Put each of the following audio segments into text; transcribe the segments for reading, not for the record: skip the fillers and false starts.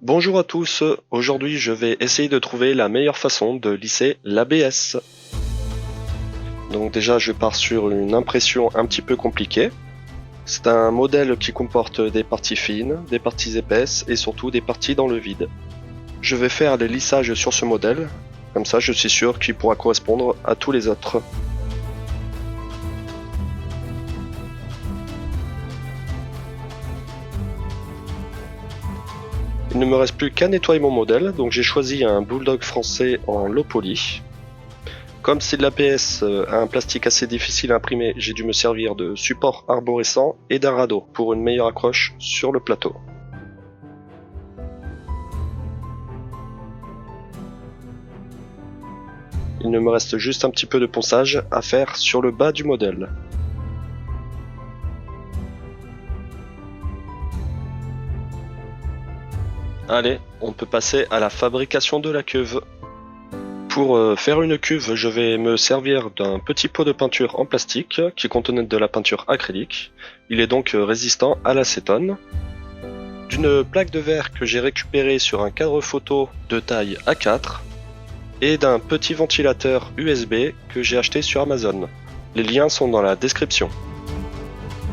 Bonjour à tous, aujourd'hui je vais essayer de trouver la meilleure façon de lisser l'ABS. Donc déjà je pars sur une impression un petit peu compliquée. C'est un modèle qui comporte des parties fines, des parties épaisses et surtout des parties dans le vide. Je vais faire les lissages sur ce modèle, comme ça je suis sûr qu'il pourra correspondre à tous les autres. Il ne me reste plus qu'à nettoyer mon modèle, donc j'ai choisi un Bulldog français en low poly. Comme c'est de l'ABS à un plastique assez difficile à imprimer, j'ai dû me servir de support arborescent et d'un radeau pour une meilleure accroche sur le plateau. Il ne me reste juste un petit peu de ponçage à faire sur le bas du modèle. Allez, on peut passer à la fabrication de la cuve. Pour faire une cuve, je vais me servir d'un petit pot de peinture en plastique qui contenait de la peinture acrylique. Il est donc résistant à l'acétone. D'une plaque de verre que j'ai récupérée sur un cadre photo de taille A4 et d'un petit ventilateur USB que j'ai acheté sur Amazon. Les liens sont dans la description.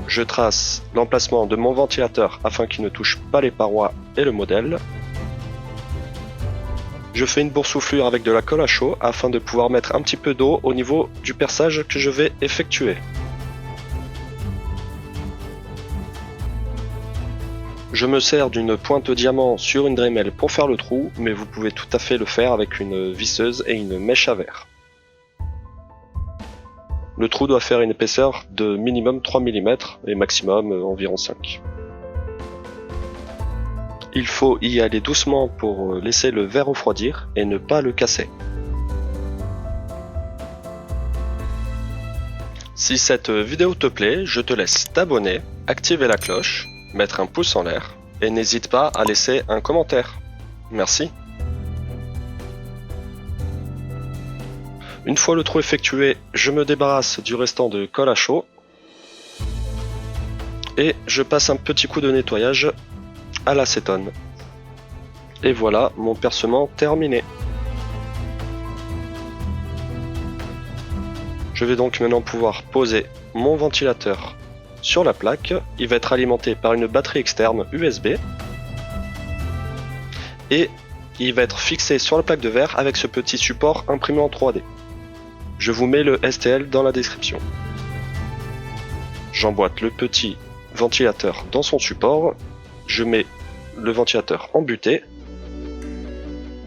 Je trace l'emplacement de mon ventilateur afin qu'il ne touche pas les parois et le modèle. Je fais une boursouflure avec de la colle à chaud afin de pouvoir mettre un petit peu d'eau au niveau du perçage que je vais effectuer. Je me sers d'une pointe diamant sur une Dremel pour faire le trou, mais vous pouvez tout à fait le faire avec une visseuse et une mèche à verre. Le trou doit faire une épaisseur de minimum 3 mm et maximum environ 5. Il faut y aller doucement pour laisser le verre refroidir et ne pas le casser. Si cette vidéo te plaît, je te laisse t'abonner, activer la cloche, mettre un pouce en l'air et n'hésite pas à laisser un commentaire. Merci. Une fois le trou effectué, je me débarrasse du restant de colle à chaud et je passe un petit coup de nettoyage à l'acétone. Et voilà mon percement terminé. Je vais donc maintenant pouvoir poser mon ventilateur sur la plaque. Il va être alimenté par une batterie externe USB et il va être fixé sur la plaque de verre avec ce petit support imprimé en 3D. Je vous mets le STL dans la description. J'emboîte le petit ventilateur dans son support. Je mets le ventilateur en butée.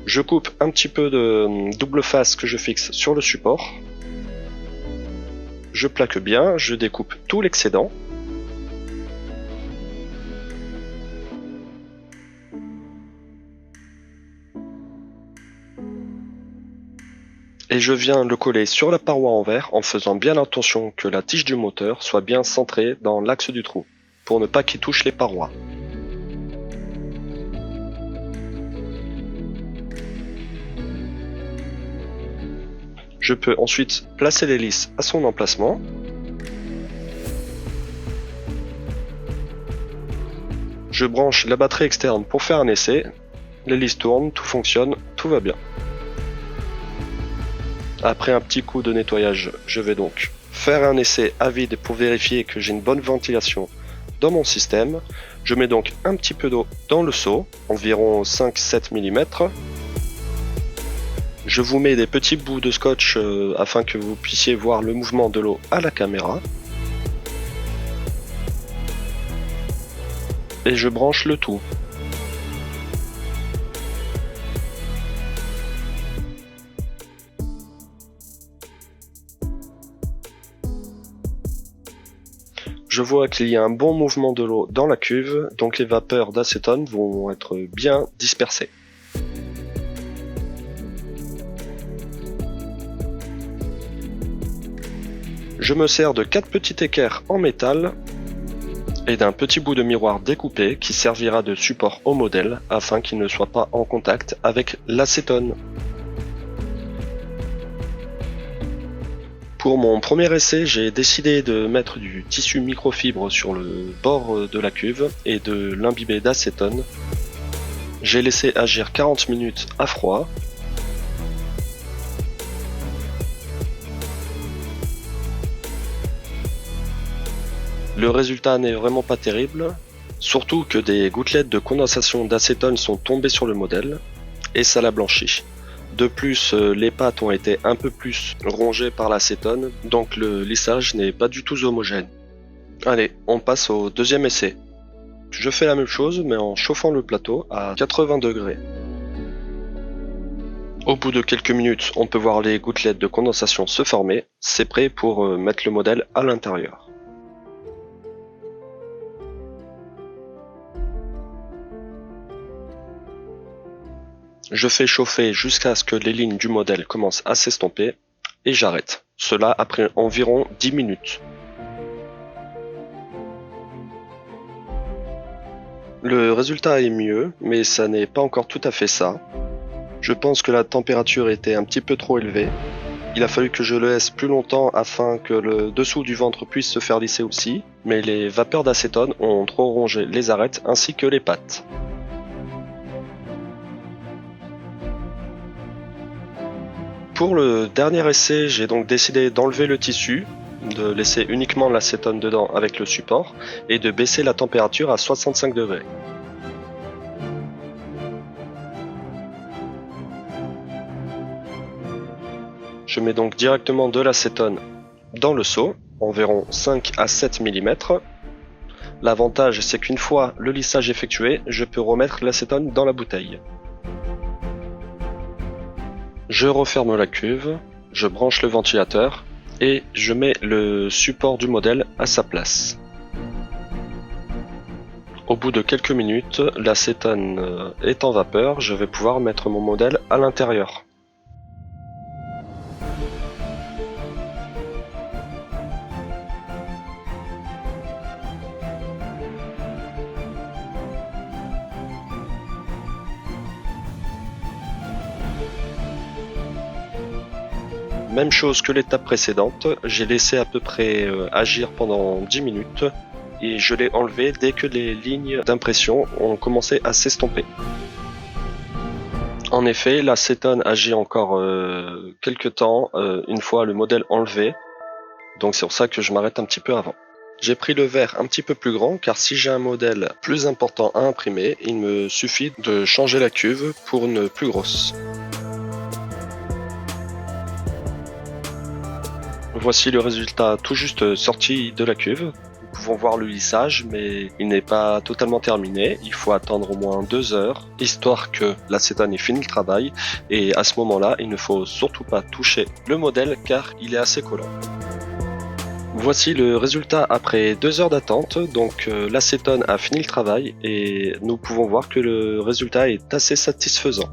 Je coupe un petit peu de double face que je fixe sur le support. Je plaque bien, je découpe tout l'excédent. Et je viens le coller sur la paroi en verre en faisant bien attention que la tige du moteur soit bien centrée dans l'axe du trou, pour ne pas qu'il touche les parois. Je peux ensuite placer l'hélice à son emplacement. Je branche la batterie externe pour faire un essai. L'hélice tourne, tout fonctionne, tout va bien. Après un petit coup de nettoyage, je vais donc faire un essai à vide pour vérifier que j'ai une bonne ventilation dans mon système. Je mets donc un petit peu d'eau dans le seau, environ 5-7 mm. Je vous mets des petits bouts de scotch afin que vous puissiez voir le mouvement de l'eau à la caméra. Et je branche le tout. Je vois qu'il y a un bon mouvement de l'eau dans la cuve, donc les vapeurs d'acétone vont être bien dispersées. Je me sers de 4 petits équerres en métal et d'un petit bout de miroir découpé qui servira de support au modèle afin qu'il ne soit pas en contact avec l'acétone. Pour mon premier essai, j'ai décidé de mettre du tissu microfibre sur le bord de la cuve et de l'imbiber d'acétone J'ai laissé agir 40 minutes à froid. Le résultat n'est vraiment pas terrible, surtout que des gouttelettes de condensation d'acétone sont tombées sur le modèle, et ça l'a blanchi. De plus, les pattes ont été un peu plus rongées par l'acétone, donc le lissage n'est pas du tout homogène. Allez, on passe au deuxième essai. Je fais la même chose, mais en chauffant le plateau à 80 degrés. Au bout de quelques minutes, on peut voir les gouttelettes de condensation se former, c'est prêt pour mettre le modèle à l'intérieur. Je fais chauffer jusqu'à ce que les lignes du modèle commencent à s'estomper et j'arrête. Cela après environ 10 minutes. Le résultat est mieux, mais ça n'est pas encore tout à fait ça. Je pense que la température était un petit peu trop élevée. Il a fallu que je le laisse plus longtemps afin que le dessous du ventre puisse se faire lisser aussi, mais les vapeurs d'acétone ont trop rongé les arêtes ainsi que les pattes. Pour le dernier essai, j'ai donc décidé d'enlever le tissu, de laisser uniquement l'acétone dedans avec le support et de baisser la température à 65 degrés. Je mets donc directement de l'acétone dans le seau, environ 5 à 7 mm. L'avantage, c'est qu'une fois le lissage effectué, je peux remettre l'acétone dans la bouteille. Je referme la cuve, je branche le ventilateur et je mets le support du modèle à sa place. Au bout de quelques minutes, l'acétone est en vapeur, je vais pouvoir mettre mon modèle à l'intérieur. Même chose que l'étape précédente, j'ai laissé à peu près agir pendant 10 minutes et je l'ai enlevé dès que les lignes d'impression ont commencé à s'estomper. En effet, l'acétone agit encore quelques temps une fois le modèle enlevé, donc c'est pour ça que je m'arrête un petit peu avant. J'ai pris le verre un petit peu plus grand car si j'ai un modèle plus important à imprimer, il me suffit de changer la cuve pour une plus grosse. Voici le résultat tout juste sorti de la cuve. Nous pouvons voir le lissage, mais il n'est pas totalement terminé. Il faut attendre au moins 2 heures, histoire que l'acétone ait fini le travail. Et à ce moment-là, il ne faut surtout pas toucher le modèle car il est assez collant. Voici le résultat après 2 heures d'attente. Donc l'acétone a fini le travail et nous pouvons voir que le résultat est assez satisfaisant.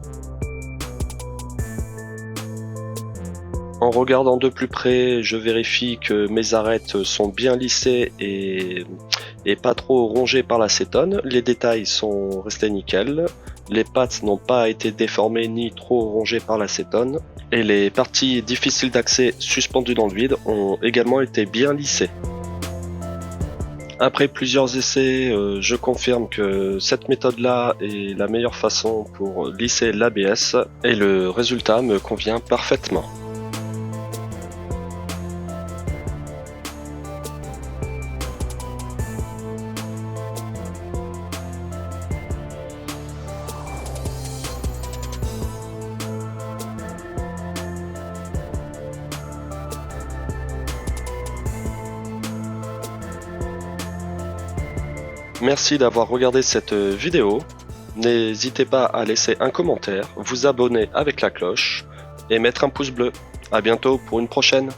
En regardant de plus près, je vérifie que mes arêtes sont bien lissées et pas trop rongées par l'acétone. Les détails sont restés nickel. Les pattes n'ont pas été déformées ni trop rongées par l'acétone. Et les parties difficiles d'accès suspendues dans le vide ont également été bien lissées. Après plusieurs essais, je confirme que cette méthode-là est la meilleure façon pour lisser l'ABS et le résultat me convient parfaitement. Merci d'avoir regardé cette vidéo. N'hésitez pas à laisser un commentaire, vous abonner avec la cloche et mettre un pouce bleu. À bientôt pour une prochaine.